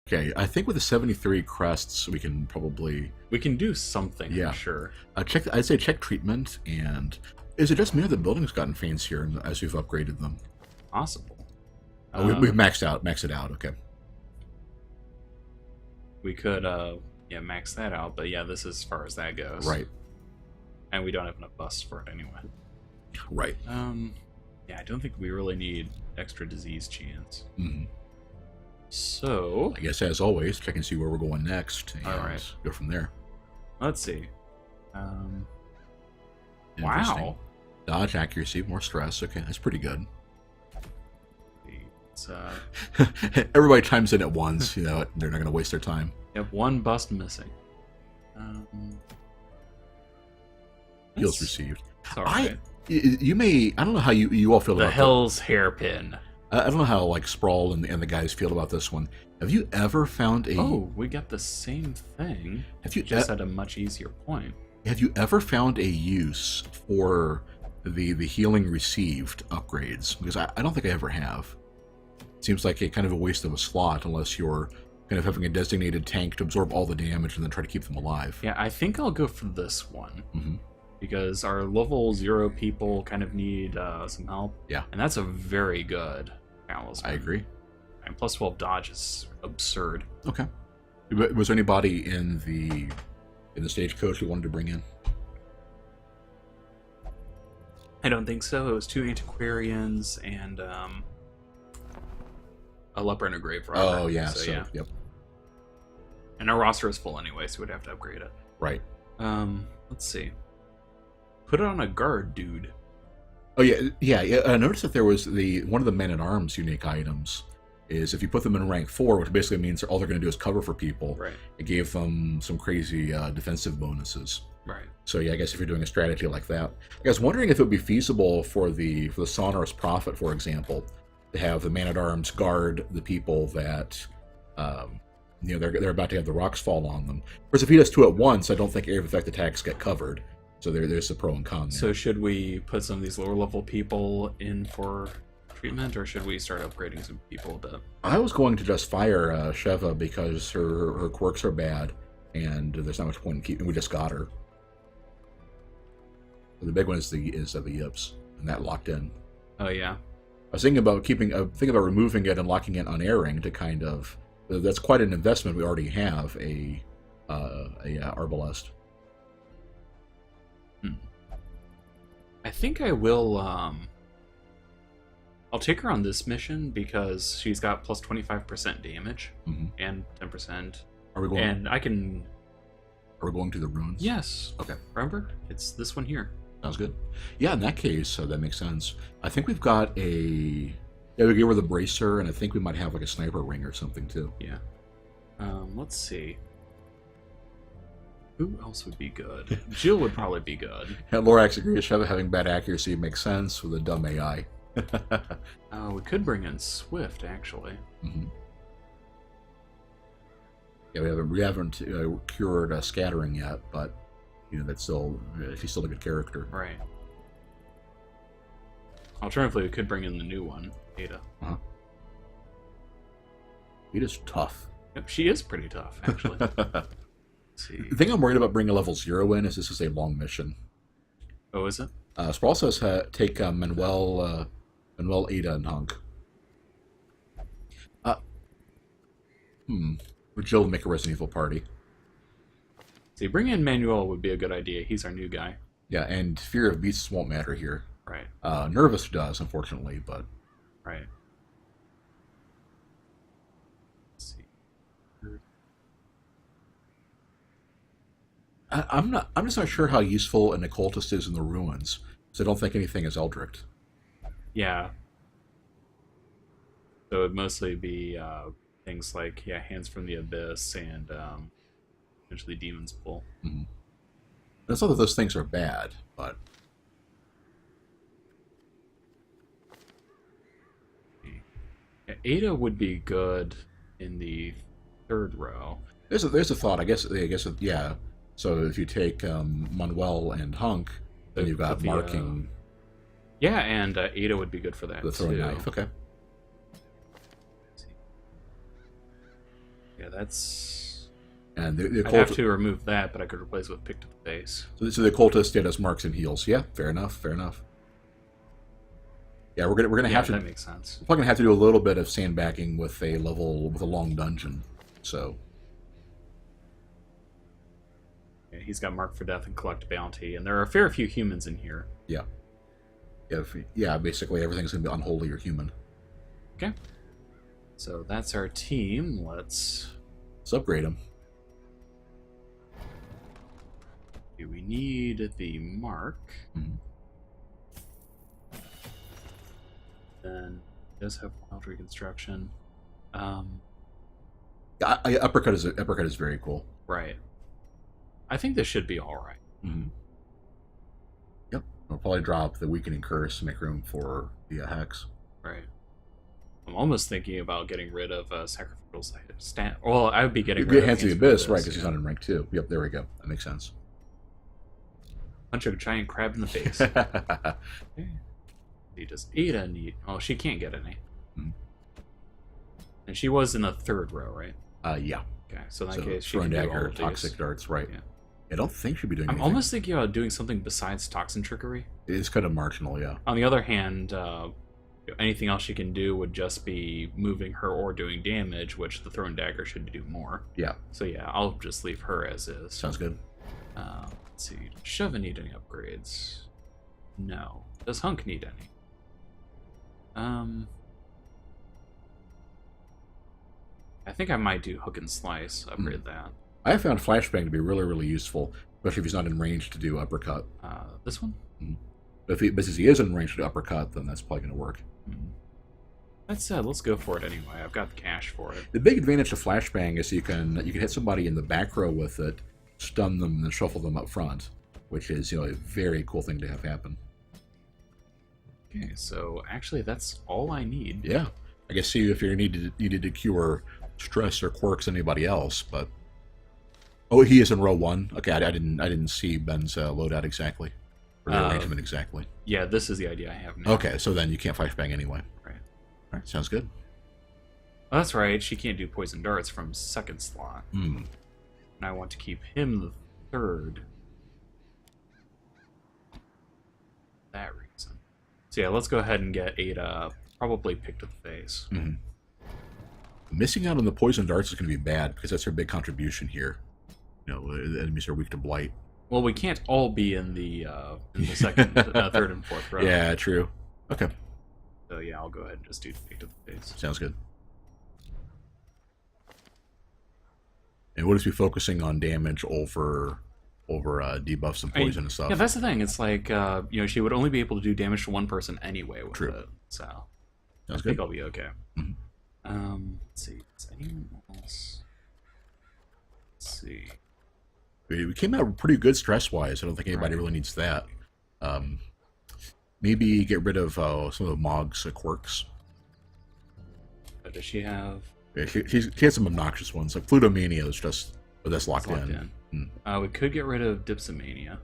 Okay, I think with the 73 crests, we can probably... We can do something, Yeah. for sure. I'd say check treatment, and... Is it just me or the building's gotten fancier as we've upgraded them? Possible. We've maxed it out, okay. We could, yeah, max that out, but yeah, this is as far as that goes. Right. And we don't have enough busts for it anyway. Right. Yeah, I don't think we really need extra disease chance. Mm-hmm. So... I guess, as always, check and see where we're going next, and Alright. go from there. Let's see. Interesting. Wow. Dodge, accuracy, more stress. Okay, that's pretty good. It's, Everybody chimes in at once, you know, they're not going to waste their time. you have one bust missing. Heals received. It's alright. You may... I don't know how you all feel The about Hell's Hairpin. I don't know how, like, Sprawl and the guys feel about this one. Have you ever found a... Oh, we got the same thing. Have you just at a much easier point. Have you ever found a use for the healing received upgrades? Because I don't think I ever have. Seems like a kind of a waste of a slot unless you're kind of having a designated tank to absorb all the damage and then try to keep them alive. Yeah, I think I'll go for this one. Mm-hmm. Because our level 0 people kind of need some help. Yeah. And that's a very good talisman. I agree. And plus 12 dodge is absurd. Okay. Was there anybody in the stagecoach we wanted to bring in? I don't think so. It was 2 antiquarians and a leper and a Graverobber. Oh, yeah. So, yeah. Yep. And our roster is full anyway, so we'd have to upgrade it. Right. Let's see. Put it on a guard, dude. Oh, yeah. I noticed that there was one of the men-at-arms unique items is if you put them in rank 4, which basically means all they're going to do is cover for people. Right. It gave them some crazy defensive bonuses. Right. So yeah, I guess if you're doing a strategy like that, I was wondering if it would be feasible for the Sonorous Prophet, for example, to have the man-at-arms guard the people that they're about to have the rocks fall on them. Whereas if he does 2 at once, I don't think area of effect attacks get covered. So there's a pro and con there. So should we put some of these lower level people in for treatment, or should we start upgrading some people a bit? I was going to just fire Sheva because her quirks are bad, and there's not much point in keeping. We just got her. The big one is the yips, and that locked in. Oh yeah. I was thinking about removing it and locking it unerring to kind of. That's quite an investment. We already have a Arbalest. I think I will. I'll take her on this mission because she's got plus 25% damage and 10%. Are we going? And I can. Are we going to the ruins? Yes. Okay. Remember, it's this one here. Sounds good. Yeah, in that case, that makes sense. I think we've got a. Yeah, we gave her the bracer, and I think we might have like a sniper ring or something too. Yeah. Let's see. Who else would be good? Jill would probably be good. And Lorax agrees. Sheva having bad accuracy makes sense with a dumb AI. We could bring in Swift, actually. Yeah, we haven't cured scattering yet, but that's still she's still a good character. Right. Alternatively, we could bring in the new one, Ada. Ada's tough. Yep, she is pretty tough, actually. Let's see. The thing I'm worried about bringing a level 0 in is this is a long mission. Oh, is it? Sprawl says take Manuel, Ada, and Hunk. Would Jill make a Resident Evil party? See, bring in Manuel would be a good idea. He's our new guy. Yeah, and Fear of Beasts won't matter here. Right. Nervous does, unfortunately, but... Right. Let's see. I'm just not sure how useful an occultist is in the ruins, so I don't think anything is Eldritch. Yeah. So it would mostly be things like Hands from the Abyss and potentially Demon's Pull. It's not that those things are bad, but Ada would be good in the third row. there's a thought. I guess yeah. So if you take Manuel and Hunk, then you've got marking. Yeah, and Ada would be good for that. The throwing too. knife. Okay. Yeah, that's... And the I'd have to remove that, but I could replace it with pick to the face. So the cultist has marks and heals. Yeah, fair enough. Fair enough. Yeah, we're gonna have to. That makes sense. We're probably gonna have to do a little bit of sandbagging with a long dungeon. So. Yeah, he's got mark for death and collect bounty, and there are a fair few humans in here. Yeah. Yeah. Basically, everything's gonna be unholy or human. Okay. So that's our team. Let's upgrade them. We need the mark. Mm-hmm. Then it does have wild reconstruction. Uppercut is very cool. Right. I think this should be all right. Mm-hmm. Yep. I'll probably drop the weakening curse to make room for the hex. Right. I'm almost thinking about getting rid of sacrificial stand. Well, I would be getting rid of Hands of the Abyss, right? Because he's not in rank 2. Yep. There we go. That makes sense. Punch a giant crab in the face. Okay. Does Ada need... Oh, she can't get any. Mm-hmm. And she was in the third row, right? Yeah. Okay, so in that case, she throwing can do all dagger, of toxic these. darts, right? Yeah. I don't think she'd be doing. I'm anything. almost thinking about doing something besides toxin trickery. It's kind of marginal, yeah. On the other hand, anything else she can do would just be moving her or doing damage, which the thrown dagger should do more. Yeah. So yeah, I'll just leave her as is. Sounds good. Let's see. Does Shova need any upgrades? No. Does Hunk need any? I think I might do Hook and Slice, upgrade that. I have found Flashbang to be really, really useful, especially if he's not in range to do uppercut. This one? Mm-hmm. But since he is in range to do uppercut, then that's probably going to work. Mm-hmm. That said, let's go for it anyway. I've got the cash for it. The big advantage to Flashbang is you can hit somebody in the back row with it, stun them, and then shuffle them up front, which is a very cool thing to have happen. Okay, so actually that's all I need. Yeah, I guess see if you needed to cure stress or quirks anybody else, but he is in row 1. Okay, I didn't see Ben's loadout exactly, or the arrangement exactly. Yeah, this is the idea I have now. Okay, so then you can't flashbang anyway. Right. All right, sounds good. Oh, that's right. She can't do poison darts from second slot, and I want to keep him the third. That reason. So yeah, let's go ahead and get Ada probably picked to the face. Mm-hmm. Missing out on the poison darts is going to be bad because that's her big contribution here. The enemies are weak to blight. Well, we can't all be in the second, third, and fourth row. Yeah, true. Okay. So yeah, I'll go ahead and just do pick to the face. Sounds good. And we'll just be focusing on damage over debuffs and poison and stuff. Yeah, that's the thing. It's like she would only be able to do damage to one person anyway with it. So I think I'll be okay. Mm-hmm. Let's see. Is anyone else? Let's see. We came out pretty good stress-wise. I don't think anybody really needs that. Maybe get rid of some of Mog's quirks. But does she have? Yeah, she has some obnoxious ones. Like Plutomania is just, but that's locked in. We could get rid of Dipsomania.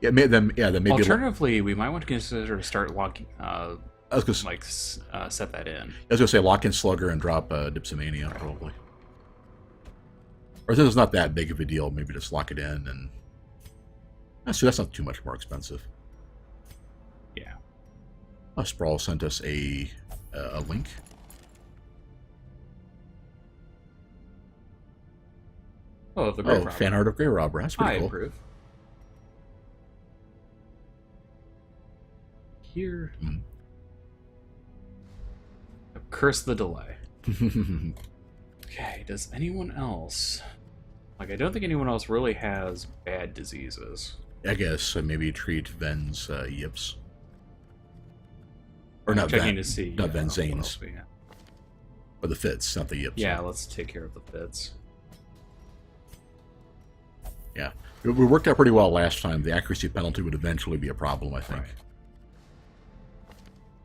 Maybe. Alternatively, we might want to consider to start locking. I was gonna set that in. I was gonna say lock in Slugger and drop Dipsomania probably. Or since it's not that big of a deal, maybe just lock it in and. So that's not too much more expensive. Yeah. Sprawl sent us a link. Oh, the Graverobber. Fan art of Graverobber. That's pretty cool. I approve. Here. Curse the delay. Okay, does anyone else... I don't think anyone else really has bad diseases. I guess maybe treat Ven's yips. Or not checking Ven, to see, not Ven Zane's. Or the fits, not the yips. Yeah, let's take care of the fits. Yeah. We worked out pretty well last time. The accuracy penalty would eventually be a problem, I think. Right.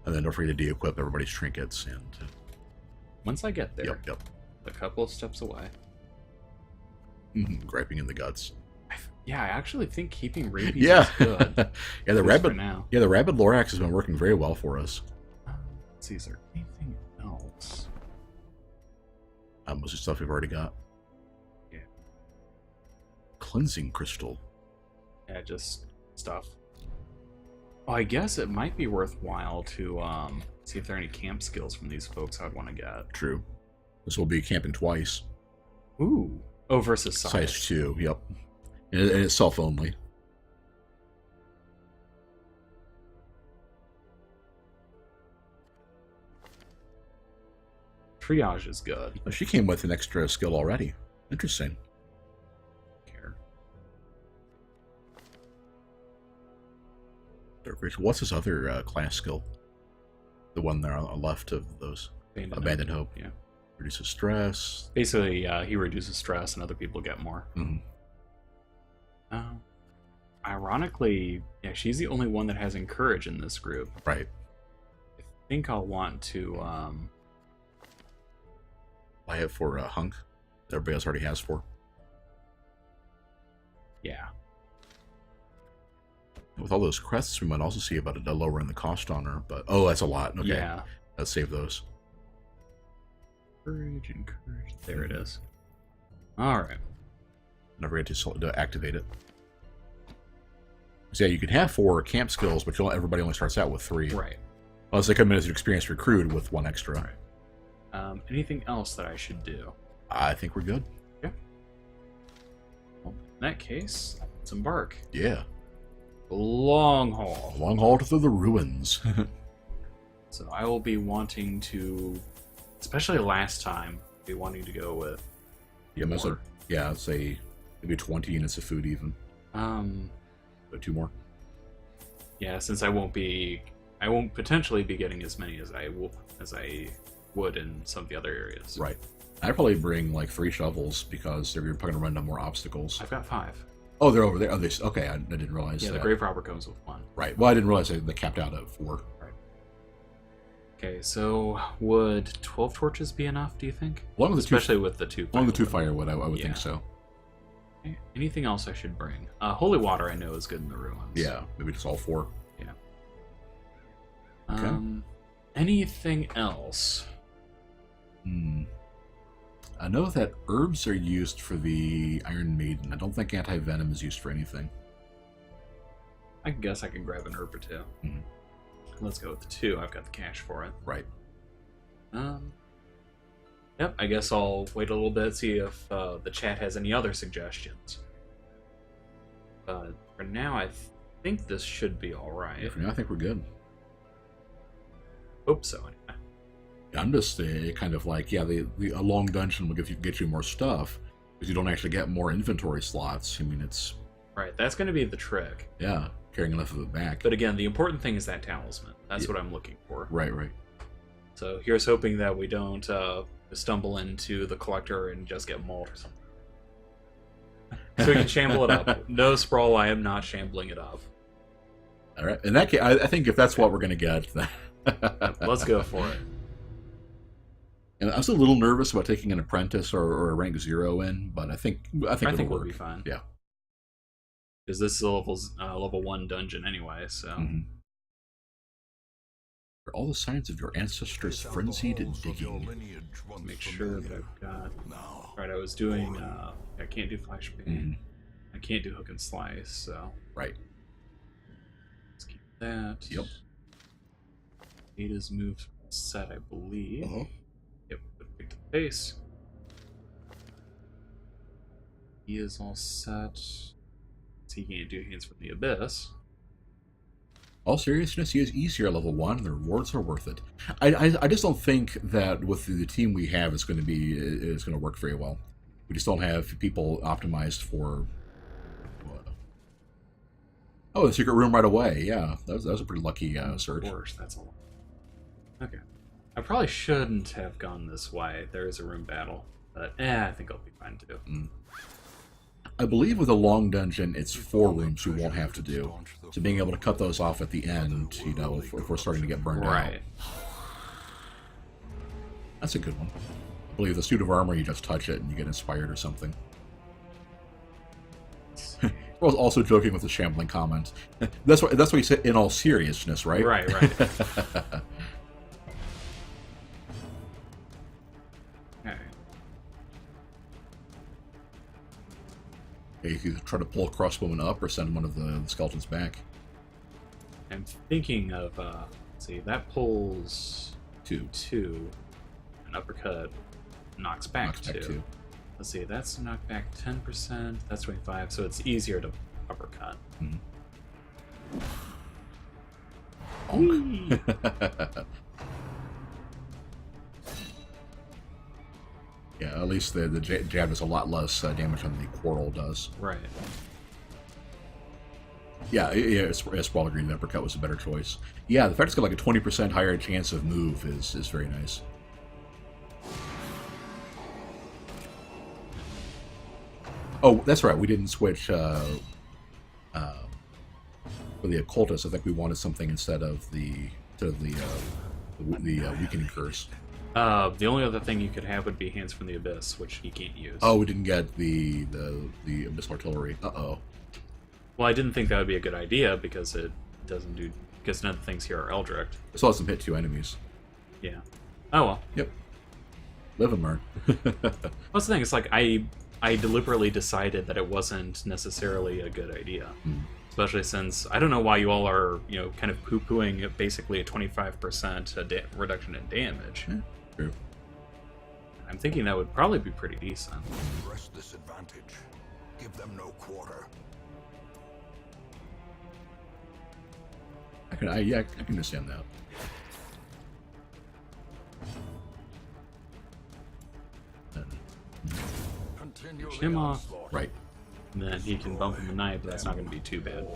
And then don't forget to de-equip everybody's trinkets. And once I get there, yep. A couple of steps away. Griping in the guts. Yeah, I actually think keeping rabies is good. Yeah, the rabid Lorax has been working very well for us. Let's see, is there anything else? Mostly stuff we've already got. Yeah. Cleansing crystal. Yeah, just stuff. Oh, I guess it might be worthwhile to see if there are any camp skills from these folks I'd want to get. True. This will be camping twice. Ooh. Oh, versus Size 2, yep. And it's self only. Triage is good. She came with an extra skill already. Interesting. Here. What's his other class skill? The one there on the left of those. Abandoned Hope. Yeah. Reduces stress. Basically, he reduces stress and other people get more. Mm-hmm. Ironically, yeah, she's the only one that has Encourage in this group. Right. I think I'll want to... I have for Hunk. Everybody else already has for. Yeah. With all those crests, we might also see about a lowering the cost on her. But that's a lot. Okay. Yeah. Let's save those. Encourage. There it is. All right. Never get to activate it. So yeah, you can have 4 camp skills, but everybody only starts out with 3. Right. Unless they come in as an experienced recruit with 1 extra. Right. Anything else that I should do? I think we're good. Yeah. Well, in that case, let's embark. Yeah. Long haul. Long haul through the ruins. So I will be wanting to, especially last time, be wanting to go with. Yeah, say maybe 20 units of food even. So 2 more. Yeah, since I won't potentially be getting as many as I would in some of the other areas. Right. I'd probably bring like 3 shovels because they're probably gonna run into more obstacles. I've got 5. Oh, they're over there. Oh, okay. I didn't realize. Yeah, that. the Graverobber comes with 1. Right. Well, I didn't realize they capped out at 4. Right. Okay, so would 12 torches be enough? Do you think? Especially with the 2. Along the 2 firewood, I would think so. Okay. Anything else I should bring? Holy water, I know is good in the ruins. Yeah, maybe just all 4. Yeah. Okay. Anything else? I know that herbs are used for the Iron Maiden. I don't think anti-venom is used for anything. I guess I can grab an herb or 2. Mm-hmm. Let's go with the 2. I've got the cash for it. Right. Yep, I guess I'll wait a little bit, see if the chat has any other suggestions. But for now, I think this should be alright. Yeah, for now, I think we're good. Hope so, anyway. I'm just kind of like, yeah, a long dungeon will get you more stuff, because you don't actually get more inventory slots. I mean, it's... Right, that's going to be the trick. Yeah, carrying enough of it back. But again, the important thing is that talisman. That's what I'm looking for. Right, right. So here's hoping that we don't stumble into the collector and just get mauled or something. So we can shamble it up. No, Sprawl, I am not shambling it up. All right. In that case, I think if that's what we're going to get... Let's go for it. And I was a little nervous about taking an apprentice or a rank 0 in, but I think we'll be fine. Yeah, because this is a level 1 dungeon anyway. So For all the signs of your ancestors' frenzied digging. Make sure that I've got. Right, I was doing. I can't do flashbang. I can't do hook and slice. So right. Let's keep that. Yep. Ada's move set, I believe. Uh-huh. Yep, pick the face. He is all set. He can't do Hands from the Abyss. All seriousness, he is easier at level 1, and the rewards are worth it. I just don't think that with the team we have it's going to work very well. We just don't have people optimized for... Oh, the secret room right away. Yeah, that was a pretty lucky search. Of course, that's a lot. Okay. I probably shouldn't have gone this way. There is a room battle. But, I think I'll be fine too. I believe with a long dungeon, it's 4 rooms we won't have to do. So being able to cut those off at the end, if we're starting to get burned out. Right. That's a good one. I believe the suit of armor, you just touch it and you get inspired or something. I was also joking with the shambling comment. That's what you said in all seriousness, right? Right. Okay. You could try to pull a crossbowman up or send one of the skeletons back. I'm thinking of, let's see, that pulls 2. An uppercut knocks back 2. Let's see, that's knockback 10%, that's 25, so it's easier to uppercut. Yeah, at least the jab does a lot less damage than the quarrel does. Right. Yeah, Sprawl agreed the uppercut was a better choice. Yeah, the fact it's got like a 20% higher chance of move is very nice. Oh, that's right. We didn't switch for the occultist. I think we wanted something instead of the weakening curse. The only other thing you could have would be Hands from the Abyss, which you can't use. Oh, we didn't get the abyssal artillery. Uh-oh. Well, I didn't think that would be a good idea because it doesn't do... Because none of the things here are Eldritch. This lets them hit 2 enemies. Yeah. Oh, well. Yep. Live and learn. That's the thing. It's like I deliberately decided that it wasn't necessarily a good idea. Especially since I don't know why you all are, kind of poo-pooing basically a 25% reduction in damage. Yeah, true. I'm thinking that would probably be pretty decent. Press this advantage. Give them no quarter. I can understand that. Push him off. Right. And then he can bump him a knife, but that's not going to be too bad.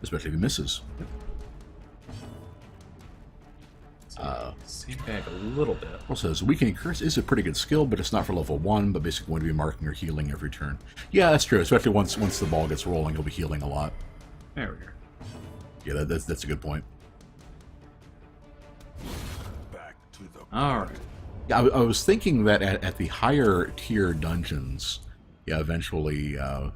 Especially if he misses. Sandbag a little bit. Also says, Weakening Curse is a pretty good skill, but it's not for level 1, but basically going to be marking or healing every turn. Yeah, that's true. Especially once the ball gets rolling, you'll be healing a lot. There we go. Yeah, that's a good point. Back to the Alright. Yeah, I was thinking that at the higher tier dungeons, yeah, eventually the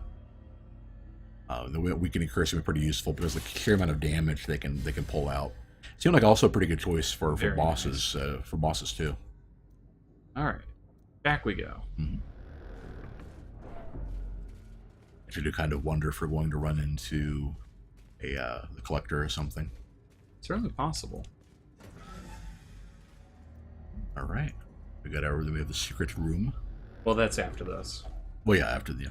Weakening Curse will be pretty useful because the sheer amount of damage they can pull out. Seemed like also a pretty good choice for bosses for bosses too. Alright. Back we go. I do kind of wonder if we're going to run into the collector or something. Certainly possible. All right, we have the secret room. Well, that's after this. Well, yeah, after the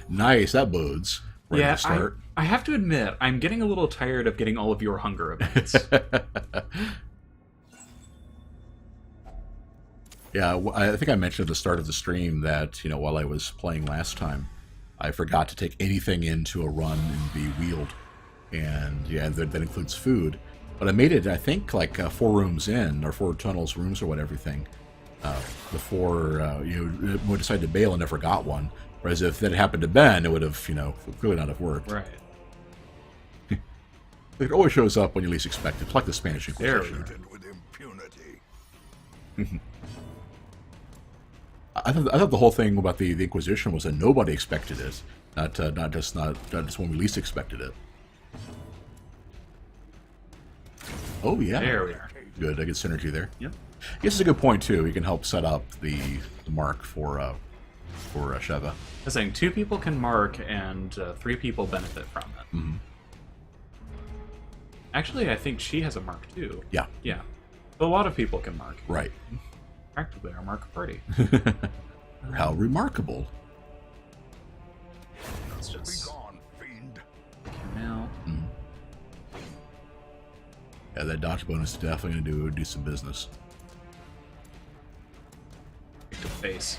nice, that bodes. Right Yeah, to start. I have to admit, I'm getting a little tired of getting all of your hunger events. Yeah, I think I mentioned at the start of the stream that while I was playing last time, I forgot to take anything into a run and be wheeled, and yeah, that includes food. But I made it, I think, like 4 rooms in, or 4 tunnels, rooms, or whatever thing, before we decided to bail and never got one. Whereas if that happened to Ben, it would have, clearly not have worked. Right. It always shows up when you least expect it. It's like the Spanish Inquisition. with impunity. I thought the whole thing about the Inquisition was that nobody expected it, not just when we least expected it. Oh yeah, There we are. good. I get synergy there. Yep. I guess it's a good point too. You can help set up the mark for Sheva. I was saying 2 people can mark and 3 people benefit from it. Mm-hmm. Actually, I think she has a mark too. Yeah. Yeah. But a lot of people can mark. Right. Practically our mark party. How remarkable. Let's Be just gone, fiend. take him out. Yeah, that dodge bonus is definitely going to do some business. Take the face.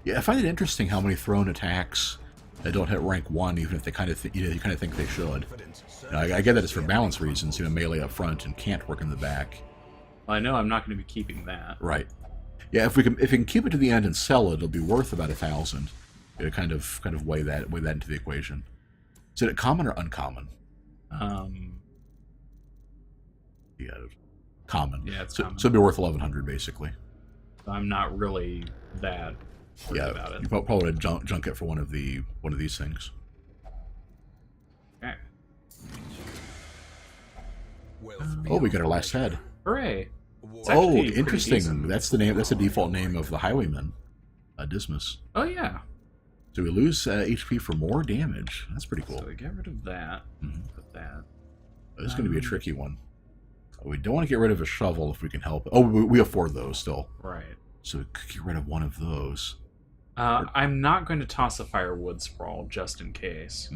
Yeah, I find it interesting how many thrown attacks that don't hit rank 1, even if they kind of you kind of think they should. I get that it's for balance reasons, melee up front and can't work in the back. Well, I know I'm not going to be keeping that. Right. Yeah, if we can keep it to the end and sell it, it'll be worth about 1,000. Kind of weigh that into the equation. Is it common or uncommon? Yeah, common. Yeah, it's so, common. So it'd be worth 1,100 basically. I'm not really that worried about it. You probably would junk it for one of these things. Okay. Oh, we got our last head. Hooray! It's Oh, actually pretty interesting. decent. That's the name. That's the default name of the highwayman, Dismas. Oh yeah. So we lose HP for more damage. That's pretty cool. So we get rid of that. Put that. This is going to be a tricky one. We don't want to get rid of a shovel if we can help it. Oh, we have 4 of those still. Right. So we could get rid of one of those. I'm not going to toss a firewood sprawl just in case.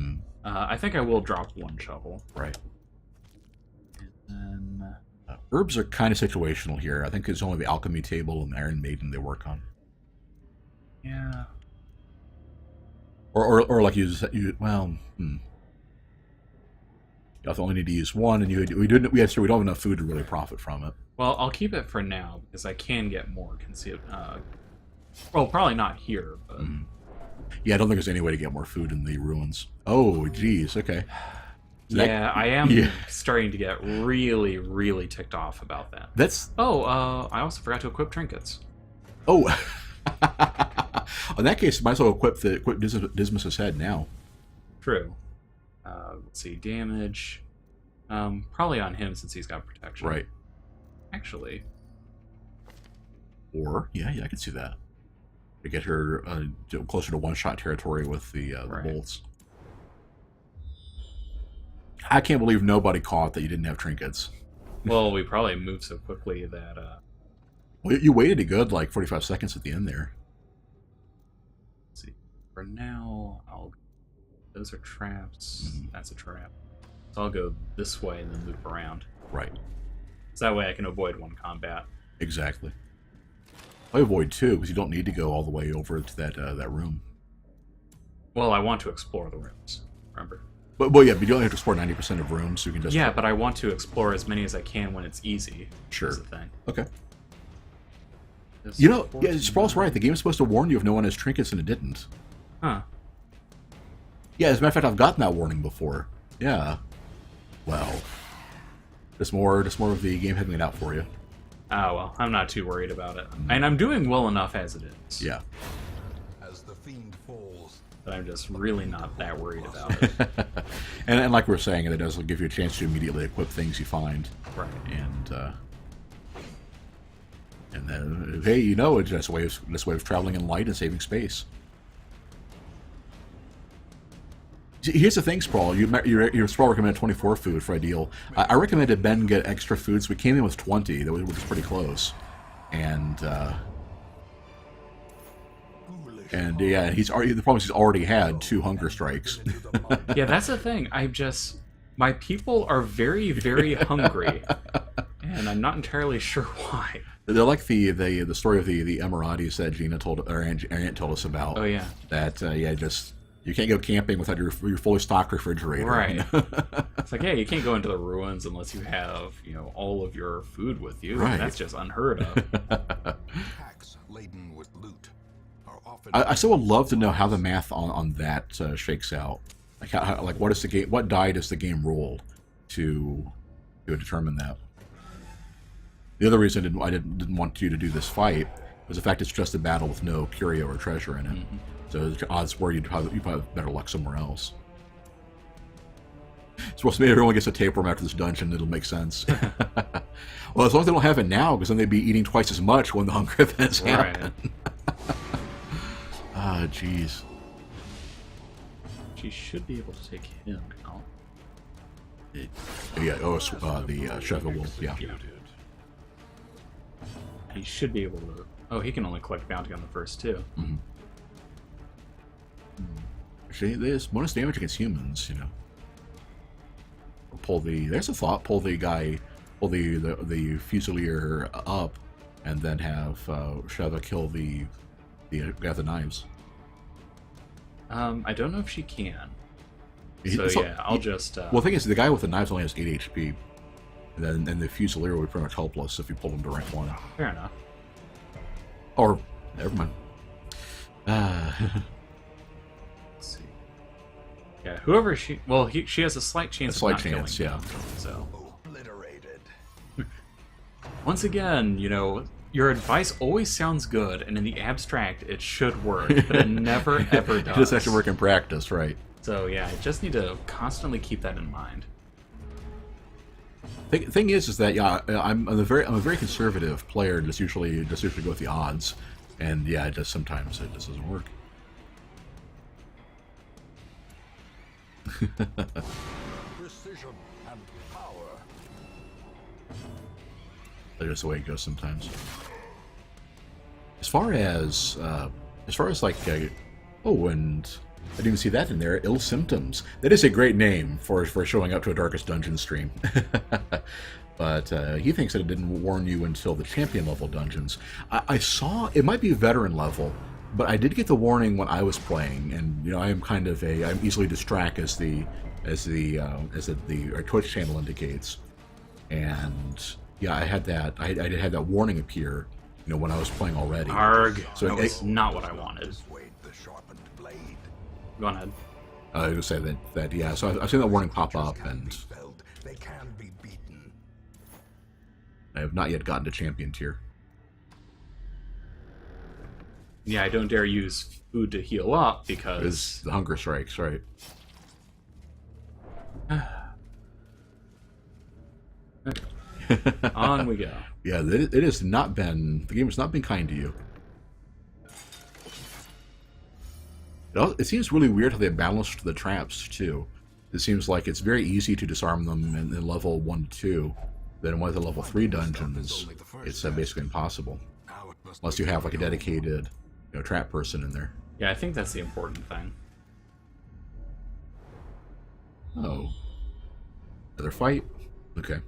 I think I will drop 1 shovel. Right. And then... herbs are kind of situational here. I think it's only the alchemy table and the Iron Maiden they work on. Yeah. Or like you well, You only need to use 1, and we don't have enough food to really profit from it. Well, I'll keep it for now because I can get more concealed. Well, probably not here, but yeah, I don't think there's any way to get more food in the ruins. Oh, geez, okay. Yeah, I am starting to get really, really ticked off about that. That's... Oh, I also forgot to equip trinkets. Oh. In that case, might as well equip Dismas's head now. True. Let's see, damage. Probably on him since he's got protection. Right. Actually. Or, yeah, I can see that. To get her closer to one-shot territory with the bolts. I can't believe nobody caught that you didn't have trinkets. Well, we probably moved so quickly that... Well, you waited a good, 45 seconds at the end there. Let's see. For now, those are traps. That's a trap. So I'll go this way and then loop around. Right. So that way I can avoid 1 combat. Exactly. I avoid 2 because you don't need to go all the way over to that room. Well, I want to explore the rooms. Remember. But you only have to explore 90% of rooms, so you can just... Yeah, but I want to explore as many as I can when it's easy. Sure. That's the thing. Okay. Sprawl's right. The game's supposed to warn you if no one has trinkets, and it didn't. Huh. Yeah, as a matter of fact, I've gotten that warning before. Yeah. Well. Just more of the game having it out for you. Oh, well, I'm not too worried about it. And I'm doing well enough as it is. Yeah. As the fiend falls, but I'm just really not that worried about it. and like we were saying, it does give you a chance to immediately equip things you find. Right. And then, hey, it's just a way of traveling in light and saving space. Here's the thing, Sprawl. Your Sprawl recommended 24 food for ideal. I recommended Ben get extra food, so we came in with 20, which was pretty close. And yeah, the problem is he's already had 2 hunger strikes. Yeah, that's the thing. My people are very, very hungry, and I'm not entirely sure why. They're like the story of the Emiratis that Gina told, or Aunt told us about. Oh yeah. That you can't go camping without your fully stocked refrigerator. Right. It's like, you can't go into the ruins unless you have all of your food with you. Right. That's just unheard of. packs laden with loot are often... I still would love to know how the math on that shakes out. What die does the game roll to determine that? The other reason I didn't want you to do this fight was the fact it's just a battle with no curio or treasure in it. So the odds were you'd probably have better luck somewhere else. So maybe everyone gets a tapeworm after this dungeon, it'll make sense. Well, as long as they don't have it now, because then they'd be eating twice as much when the hunger events happen. Ah, jeez. She should be able to take him out. The Sheva will, yeah. He should be able to... Oh, he can only collect bounty on the first 2. Actually, there's bonus damage against humans, There's a thought, pull the Fusilier up, and then have Sheva kill the guy with the knives. I don't know if she can. So I'll just... Well, the thing is, the guy with the knives only has 8 HP. And the Fusilier would be pretty much helpless if you pulled him to rank 1. Fair enough. Or, never mind. Let's see. Yeah, whoever she... Well, she has a slight chance of not killing him, so... Obliterated. Once again, your advice always sounds good, and in the abstract, it should work, but it never, ever does. It doesn't actually work in practice, right? So, yeah, I just need to constantly keep that in mind. Thing is that I'm a very conservative player. Just usually go with the odds, and sometimes it just doesn't work. Precision and power. That's just the way it goes sometimes. As far as like, oh, and I didn't even see that in there. Ill Symptoms. That is a great name for showing up to a Darkest Dungeon stream. But he thinks that it didn't warn you until the champion level dungeons. I saw it might be veteran level, but I did get the warning when I was playing, and you know I am kind of I'm easily distracted as our Twitch channel indicates, and yeah, I had that. I did have that warning appear, you know, when I was playing already. Arg. So that was not what I wanted. Persuade the sharpened blade. Go on ahead. I was going to say that yeah. So I've seen that warning pop up, and They can be beaten. I have not yet gotten to champion tier. Yeah, I don't dare use food to heal up because It's the hunger strikes, right? on we go. Yeah, it has not been. The game has not been kind to you. It seems really weird how they balanced the traps too. It seems like it's very easy to disarm them in level 1 to 2. Then in one of the level 3 dungeons, it's basically impossible unless you have like a dedicated, you know, trap person in there. Yeah, I think that's the important thing. Oh, another fight. Okay,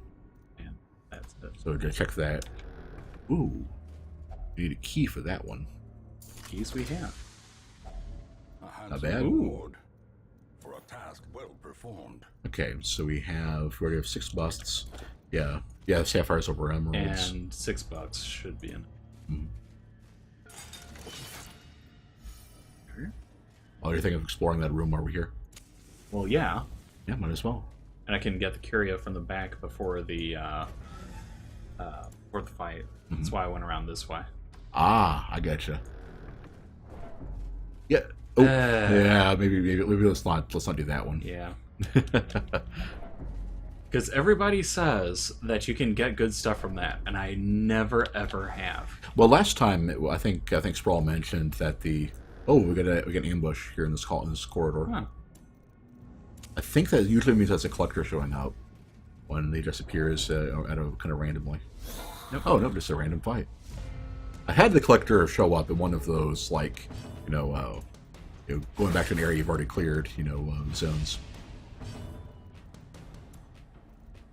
Yeah, that's it. so to check that. Ooh, you need a key for that one. Keys we have. Not bad. Reward for a task well performed. Okay, so we already have 6 busts. Yeah, sapphires over emeralds. And $6 should be in. Oh, you think of exploring that room over here? Well, yeah. Yeah, might as well. And I can get the curio from the back before the fight. That's why I went around this way. Ah, I gotcha. Yeah. Oh, yeah. Maybe let's not do that one. Yeah. Because everybody says that you can get good stuff from that, and I never ever have. Well, last time I think Sprawl mentioned that we get an ambush here in this corridor. Huh. I think that usually means that's a collector showing up when they just appears kind of randomly. Nope. Oh no, just a random fight. I had the collector show up in one of those like going back to an area you've already cleared, zones.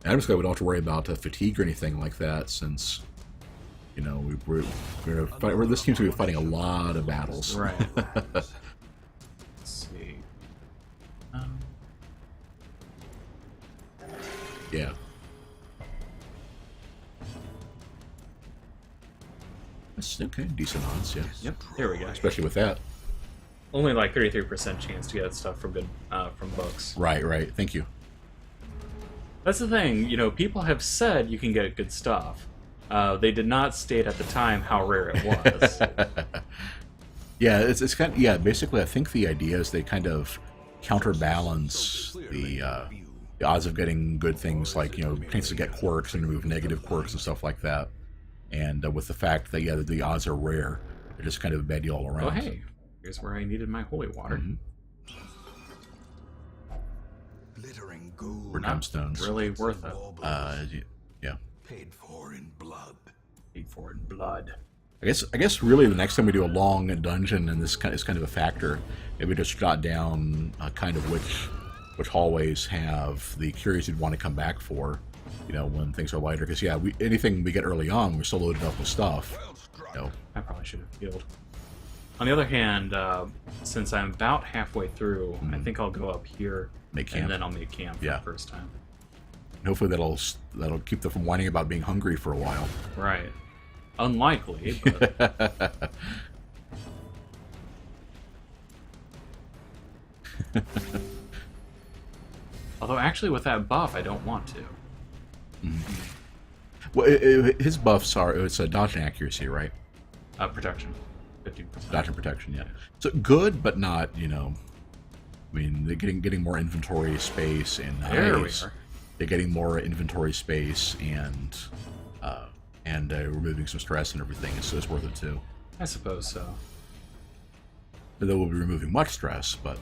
And I'm just glad we don't have to worry about fatigue or anything like that, since this seems to be fighting a lot of battles. Right. Let's see. Yeah. That's okay. Decent odds, yeah. Yep. There we go. Especially with that. Only like 33% chance to get stuff from from books. Right. Thank you. That's the thing. People have said you can get good stuff. They did not state at the time how rare it was. Yeah, it's kind of, basically I think the idea is they kind of counterbalance the odds of getting good things, like chances to get quirks and remove negative quirks and stuff like that, and with the fact that the odds are rare, they're just kind of a bad deal all around. Oh hey, here's where I needed my holy water. Glittering gold. For gemstones. Really worth it. Yeah. Paid for in blood. Paid for in blood. I guess really the next time we do a long dungeon, and this is kind of a factor, maybe just jot down kind of which hallways have the curious you'd want to come back for, when things are lighter. Because anything we get early on, we're still loaded up with stuff. I probably should have healed. On the other hand, since I'm about halfway through, I think I'll go up here, Make camp. and then I'll make camp for the first time. And hopefully that'll keep them from whining about being hungry for a while. Right. Unlikely, but... Although, actually, with that buff, I don't want to. Well, his buffs it's a dodge and accuracy, right? Protection. 15%. Dodge and protection, yeah. So good, but not, I mean, they're getting more inventory space, and There we are. They're getting more inventory space and removing some stress and everything, so it's worth it too. I suppose so. Though we'll be removing much stress, but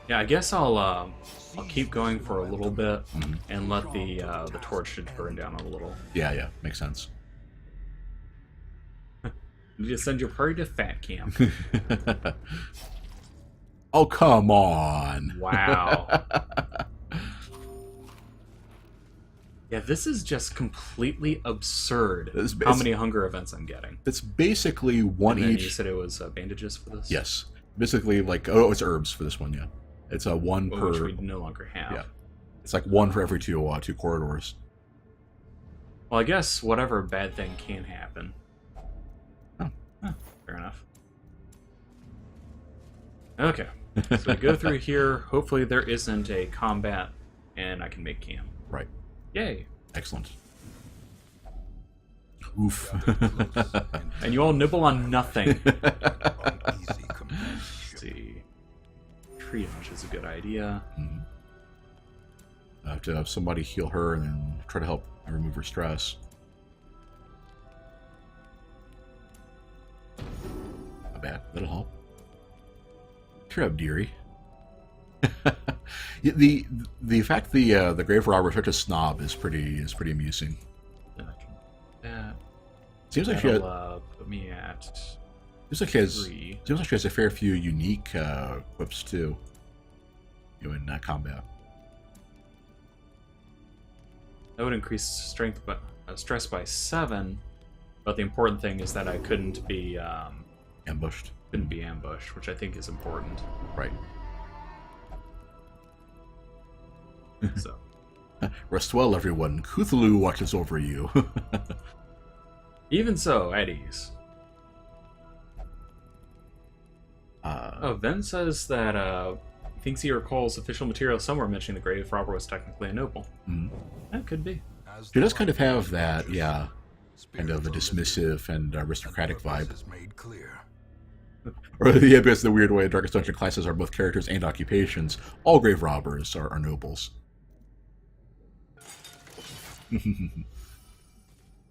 Yeah, I guess I'll keep going for a little bit Mhm. and let the torch should burn down a little. Yeah, makes sense. You just send your party to fat camp. Oh, come on. Wow. Yeah, this is just completely absurd. How many hunger events I'm getting? It's basically one And then each. you said it was bandages for this? Yes, basically like it's herbs for this one. Yeah, it's a one per. Which we no longer have. Yeah, it's like one for every two corridors. Well, I guess whatever bad thing can happen. Oh. Fair enough. Okay, so we go through here. Hopefully there isn't a combat, and I can make camp. Right. Yay. Excellent. Oof. And you all nibble on nothing. Uneasy companionship. Let's see. Triage is a good idea. Mhm. I have to have somebody heal her and then try to help remove her stress. Not bad. That'll help. Cheer up, dearie. The fact the Graverobber is such a snob is pretty amusing. Then I can that. Seems like she has, Put me at seems like she has 3. seems like she has a fair few unique whips too. In combat. That would increase strength, but stress by 7. But the important thing is that I couldn't be Ambushed. ambushed, which I think is important. Right. So Rest well, everyone. Cthulhu watches over you. even so, at ease. Ven says that he thinks he recalls official material somewhere mentioning the Graverobber was technically a noble. Mhm. That could be. As She the does kind of have light that, approaches, yeah, kind of a spiritual dismissive and aristocratic purpose vibe. is made clear. Or yeah, because the weird way Darkest Dungeon classes are both characters and occupations. All grave robbers are nobles.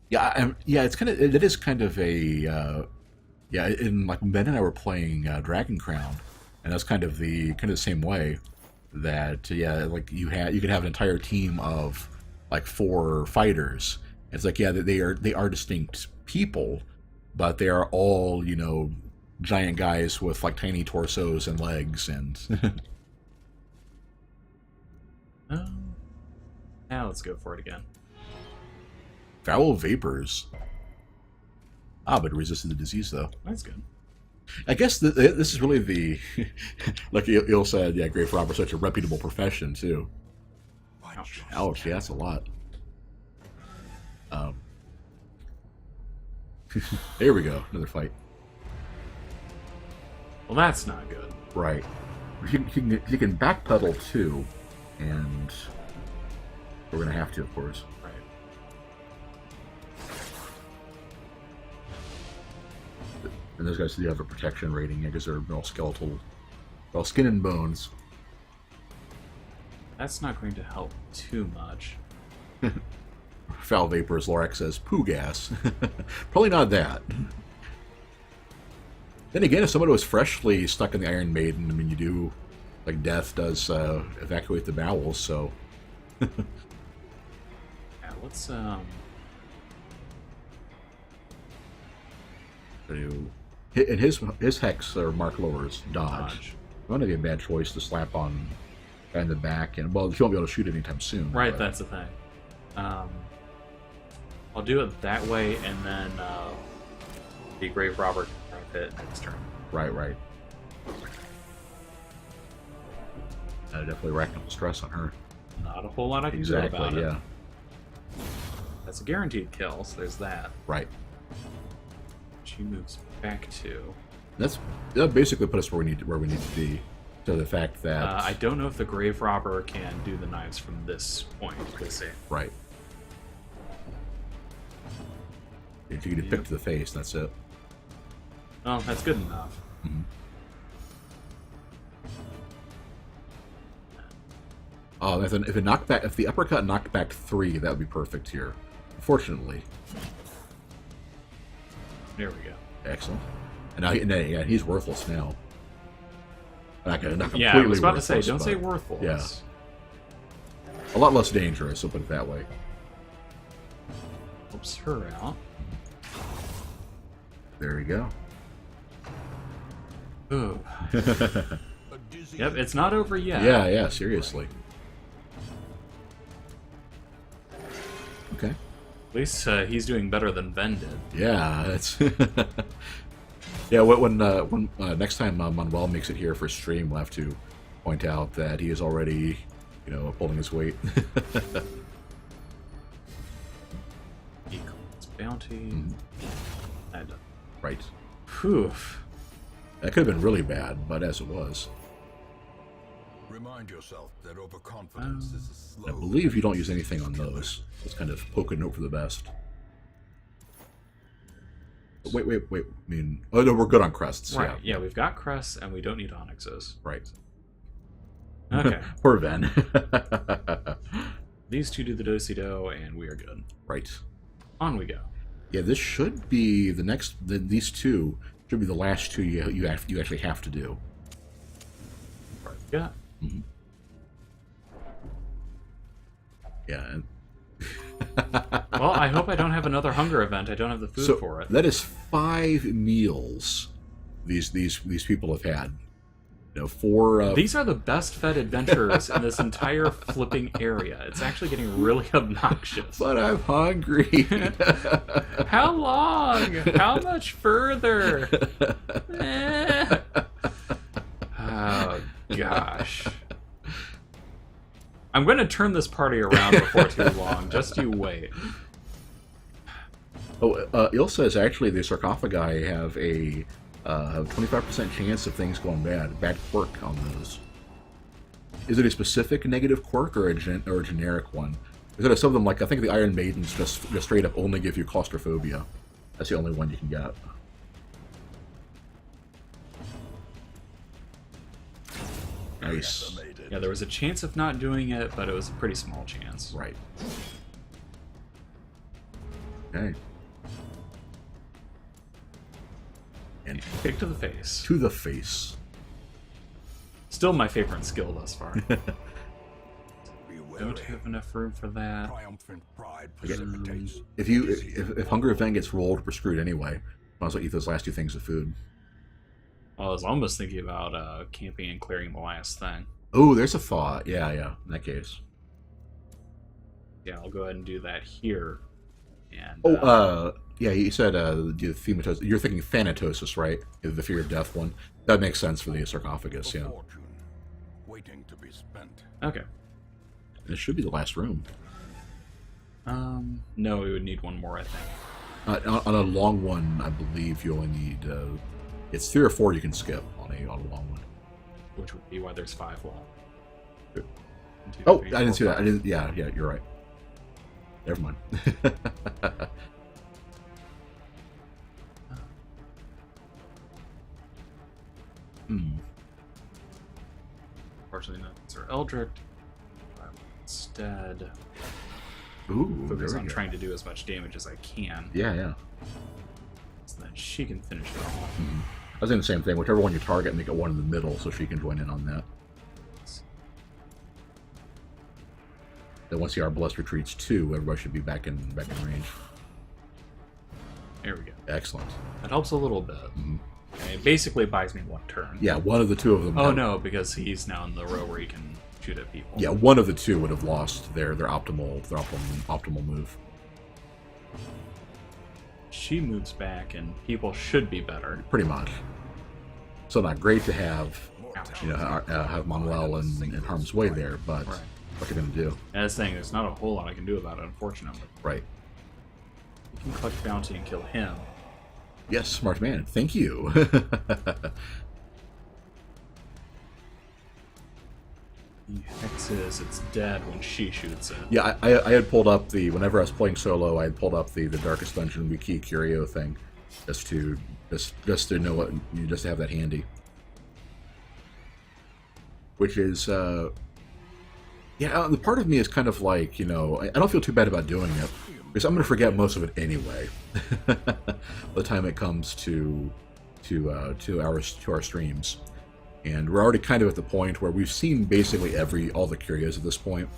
Yeah, it's kind of it is kind of a yeah. In like Ben and I were playing Dragon Crown, and that's kind of the same way. That yeah, like you could have an entire team of like 4 fighters. It's like yeah, they are distinct people, but they are all giant guys with like tiny torsos and legs and. Now let's go for it again. Foul vapors. Ah, but it resisted the disease, though. That's good. I guess this is really the... like Il said, yeah, Graverobber is such a reputable profession, too. Watch your Ouch, yeah, that's a lot. There we go, another fight. Well, that's not good. Right. You can backpedal, too, and... we're going to have to, of course. Right. And those guys do have a protection rating because they're all skeletal, all skin and bones. That's not going to help too much. Foul vapor, as Lorax says, poo gas. Probably not that. Then again, if somebody was freshly stuck in the Iron Maiden, I mean, you do, like, death does evacuate the bowels, so. Yeah, let's And his hex or mark lowers dodge. dodge. It might be a bad choice to slap on guy in the back, and well, you won't be able to shoot anytime soon. Right, but- that's the thing. I'll do it that way, and then the Graverobber can hit next turn. Right. Definitely racking up the stress on her. Not a whole lot I can Exactly, do about yeah. it. That's a guaranteed kill, so there's that. Right. She moves back to. That basically put us where we need to be. So the fact that I don't know if the Graverobber can do the knives from this point. We'll see. right. If you get picked to the face, that's it. Well, that's good enough. Mm-hmm. Oh, if the uppercut knocked back 3, that would be perfect here. Unfortunately, There we go. excellent. And now, he's worthless now. Not completely Yeah, I was about to say, worthless, don't say but worthless. Yeah. A lot less dangerous, we'll put it that way. Helps her out. There you go. Ooh. Yep, it's not over yet. Yeah, seriously. Okay. At least he's doing better than Ven did. Yeah, it's... Yeah, when next time Manuel makes it here for stream, we'll have to point out that he is already, pulling his weight. He collects bounty. And, Right. Whew. That could have been really bad, but as it was. Remind yourself that overconfidence is a slow. I believe you don't use anything on those. Just kind of poke and hope for the best. Wait. I mean, oh no, we're good on crests. Right, yeah, we've got crests and we don't need onyxes. Right. Okay. Poor Ven. These two do the do-si-do and we are good. Right. On we go. Yeah, this should be the next. These two should be the last two you actually have to do. Yeah. Mm-hmm. Yeah. And Well, I hope I don't have another hunger event. I don't have the food for it. That is 5 meals these people have had. 4. These are the best fed adventurers in this entire flipping area. It's actually getting really obnoxious. But I'm hungry. How long? How much further? Oh, gosh. I'm going to turn this party around before too long. Just you wait. Oh, Il says actually the sarcophagi have a 25% chance of things going bad. Bad quirk on those. Is it a specific negative quirk or a generic one? Is it some of them, like I think the Iron Maidens just straight up only give you claustrophobia? That's the only one you can get. Nice. Yeah, there was a chance of not doing it, but it was a pretty small chance. Right. Okay. And kick to the face. To the face. Still my favorite skill thus far. Don't have enough room for that. Triumphant pride precipitates. If Hunger Event gets rolled, we're screwed anyway. Might as well eat those last 2 things of food. Well, I was almost thinking about camping and clearing the last thing. Oh, there's a thought. Yeah, in that case. Yeah, I'll go ahead and do that here. And yeah, you said you're thinking Thanatosis, right? The Fear of Death one. That makes sense for the sarcophagus, yeah. Fortune, waiting to be spent. Okay. And it should be the last room. No, we would need one more, I think. On a long one, I believe you only need it's 3 or 4 you can skip on a long one. Which would be why there's 5 left. Oh, I didn't see that. I didn't. Yeah, you're right. Never mind. Unfortunately, no, Sir Eldrick. Instead, focus on trying to do as much damage as I can. Yeah. So that she can finish it off. I was doing the same thing. Whichever one you target, make it one in the middle so she can join in on that. Then once the Arbalest retreats 2, everybody should be back in range. There we go. Excellent. That helps a little bit. It basically buys me 1 turn. Yeah, one of the 2 of them. Oh no, because he's now in the row where he can shoot at people. Yeah, one of the 2 would have lost their optimal move. She moves back, and people should be better. Pretty much. So not great to have, have Manuel in harm's way there, but what are you going to do? And that's the thing, there's not a whole lot I can do about it, unfortunately. Right. You can collect bounty and kill him. Yes, smart man. Thank you. He hexes, it's dead when she shoots it. Yeah, I had pulled up whenever I was playing solo, I had pulled up the Darkest Dungeon Wiki Curio thing, just to know what, just to have that handy. Which is, the part of me is kind of like, I don't feel too bad about doing it, because I'm going to forget most of it anyway. By the time it comes to our streams. And we're already kind of at the point where we've seen basically all the curios at this point.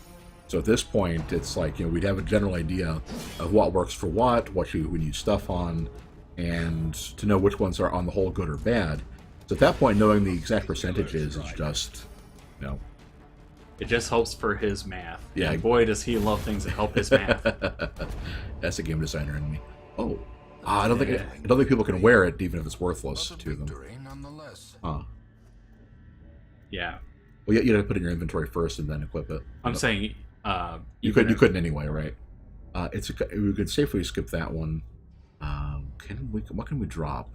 So at this point, it's like, we'd have a general idea of what works for what we use stuff on, and to know which ones are on the whole good or bad. So at that point, knowing the exact percentages is just, It just helps for his math. Yeah. And boy, does he love things that help his math. That's a game designer in me. Oh, I don't think people can wear it even if it's worthless to them. Huh. Yeah. Well, you have to put it in your inventory first and then equip it. I'm saying you couldn't anyway, right? We could safely skip that one. What can we drop?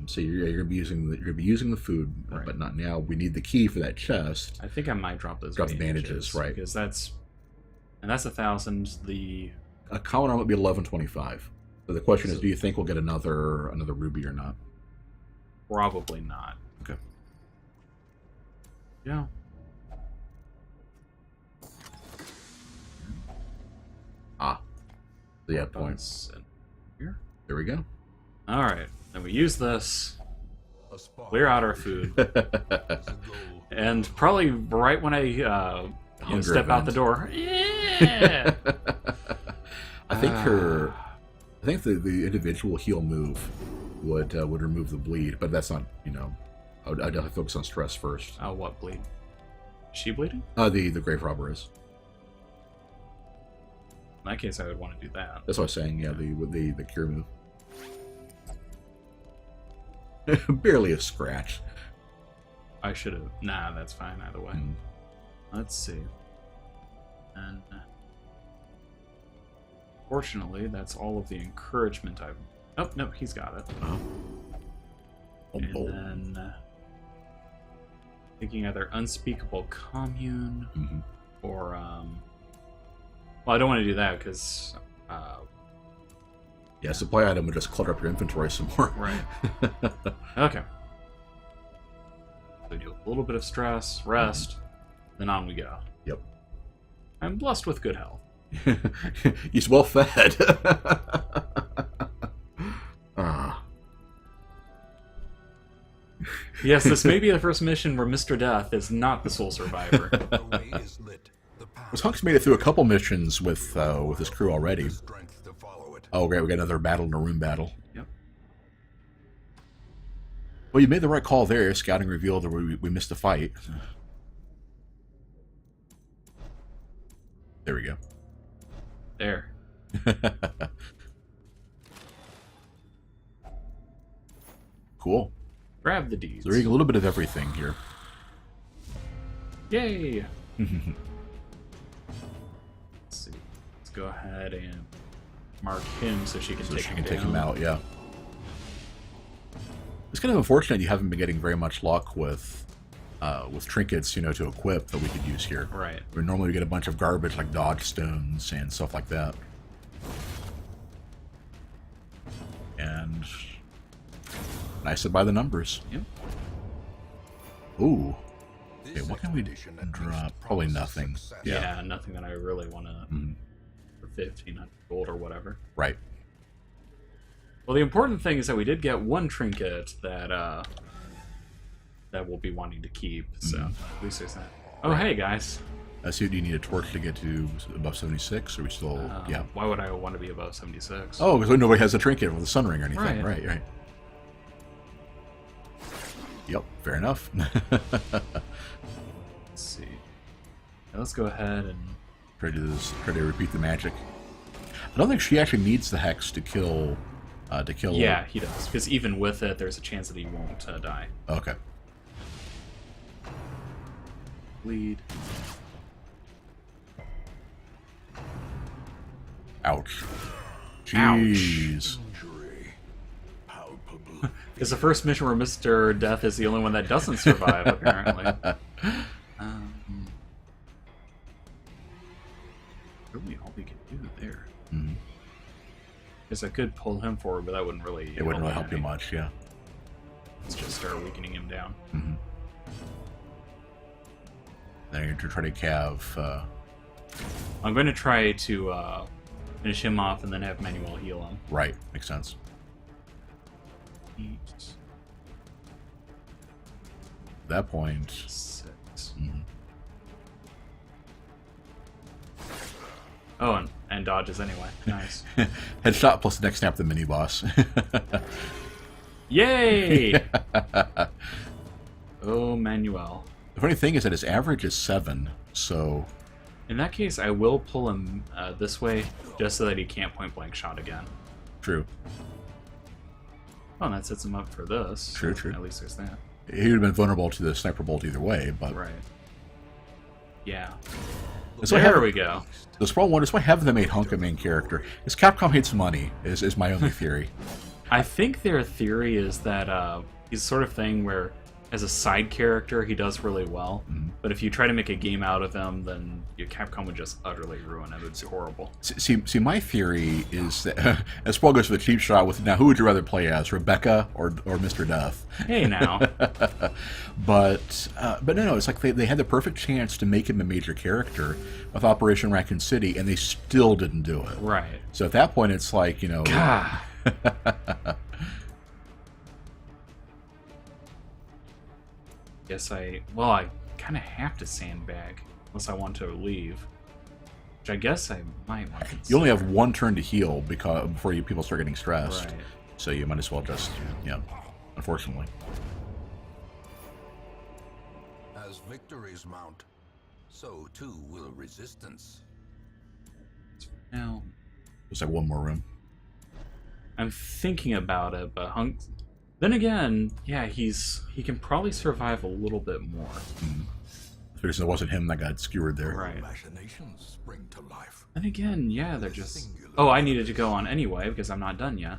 So you're gonna be using the food, right. But not now. We need the key for that chest. I think I might drop those. Drop the bandages, right? Because that's 1,000. A common arm would be 1125. So the question is, do you think we'll get another ruby or not? Probably not. Okay. Yeah. Yeah, points. Here. There we go. All right. Then we use this, clear out our food, and probably right when I step out the door. Yeah. I think the individual heal move would remove the bleed, but that's not, I'd definitely focus on stress first. What bleed? Is she bleeding? The Graverobber is. In that case, I would want to do that. That's what I was saying. Yeah, the cure move. Barely a scratch. I should have. Nah, that's fine either way. Let's see. And fortunately, that's all of the encouragement I've. Oh no, he's got it. And then thinking either unspeakable commune or well, I don't want to do that because yeah, supply item would just clutter up your inventory some more. Right. Okay. So do a little bit of stress, rest, then on we go. Yep. I'm blessed with good health. He's well fed. Yes, this may be the first mission where Mr. Death is not the sole survivor. Hunk's made it through a couple missions with his crew already. Oh, great, we got another battle in a room battle. Yep. Well, you made the right call there. Scouting revealed that we missed a fight. There we go. There. Cool. Grab the deeds. So we're getting a little bit of everything here. Yay! Let's see. Let's go ahead and mark him so she can take him out. Yeah. It's kind of unfortunate you haven't been getting very much luck with trinkets, to equip that we could use here. Right. Where normally we get a bunch of garbage like dodge stones and stuff like that. And nice to buy the numbers. Yep. Ooh. Okay, what can we drop? Probably nothing. Yeah, nothing that I really want to for 1,500 gold or whatever. Right. Well, the important thing is that we did get one trinket that we'll be wanting to keep. So at least there's that. Oh, hey guys. So do you need a torch to get to above 76? Or are we still? Yeah. Why would I want to be above 76? Oh, because nobody has a trinket with a sun ring or anything. Right. Yep, fair enough. Let's see. Now let's go ahead and try to repeat the magic. I don't think she actually needs the hex to kill. Yeah, he does. Because even with it, there's a chance that he won't die. Okay. Bleed. Ouch. Jeez. It's the first mission where Mr. Death is the only one that doesn't survive, apparently. Really all we can do there. Guess I could pull him forward, but that wouldn't really... It wouldn't really help you much, yeah. Let's just start weakening him down. Then you're going to try to cav... I'm going to try to finish him off and then have Manuel heal him. Right, makes sense. that point. 6. Mhm. Oh, and dodges anyway. Nice. Headshot plus the next snap the mini boss. Yay! Oh, Manuel. The funny thing is that his average is 7, so In that case, I will pull him this way, just so that he can't point-blank shot again. true. Oh, and that sets him up for this. True, so true. At least there's that. He would have been vulnerable to the sniper bolt either way, but Right. Yeah. That's why There we go. this problem one is why haven't they made Hunk a main character? Because Capcom hates money, is my only theory. I think their theory is that he's the sort of thing where, as a side character, he does really well. But if you try to make a game out of him, then your Capcom would just utterly ruin it. It's horrible. See, my theory is that as Paul goes for the cheap shot with now, who would you rather play as, Rebecca or Mr. Death? Hey now. But no, it's like they had the perfect chance to make him a major character with Operation Raccoon City, and they still didn't do it. Right. So at that point, it's like, God. Guess I kind of have to sandbag unless I want to leave, which I guess I might want to You only have one turn to heal before people start getting stressed. Right. So you might as well just, unfortunately. As victories mount, so too will resistance. Now, There's like one more room. I'm thinking about it, but then again, yeah, he can probably survive a little bit more. Because it wasn't him that got skewered there. Right. Imaginations spring to life. And again, yeah, they're just... Oh, I needed to go on anyway because I'm not done yet.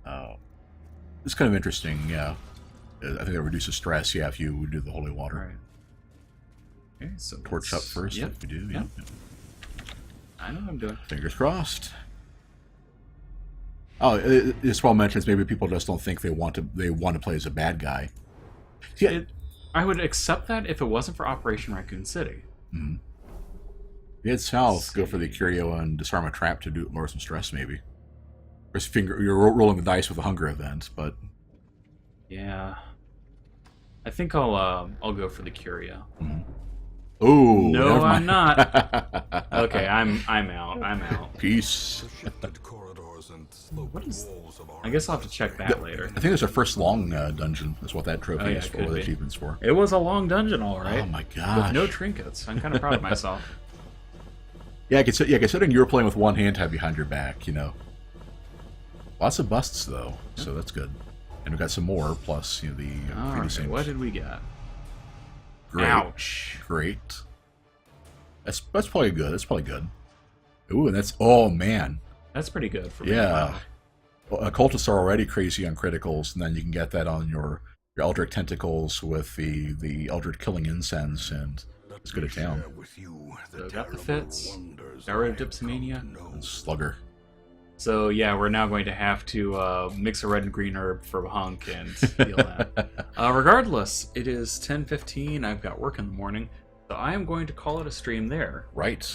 Oh. It's kind of interesting, yeah. I think it reduces stress, if you do the holy water. Right. Okay, so Torch up first, Yep. if we do, Yep. I know what I'm doing. Fingers crossed. Oh, as well mentions, maybe people just don't think they want to play as a bad guy. Yeah. I would accept that if it wasn't for Operation Raccoon City. You head south, go for the Curio and disarm a trap to lower some stress, maybe. Or you're rolling the dice with a hunger event, but Yeah. I think I'll go for the Curio. oh No, I'm not. Okay, I'm out. I'm out. Peace. The shifted corridors and sloped What is- walls of our I guess I'll have to check that later. I think it's our first long dungeon. Is what that trophy yeah, is for. could What the be. achievement's for. It was a long dungeon, all right. Oh my gosh. With no trinkets. I'm kind of proud of myself. Yeah, considering you were playing with one hand tied behind your back, Lots of busts though, so that's good. And we got some more, plus the All right, previous what did we get? Great. Ouch. Great. That's probably good. That's probably good. Ooh, and oh man. That's pretty good for me. Yeah. Well, cultists are already crazy on criticals, and then you can get that on your Eldritch Tentacles with the Eldritch Killing Incense, and it's good at town. So got the fits. Got rid of Dipsomania. And Slugger. So yeah, we're now going to have to mix a red and green herb for Hunk and heal that. Regardless, it is 10:15. I've got work in the morning, so I am going to call it a stream there. Right.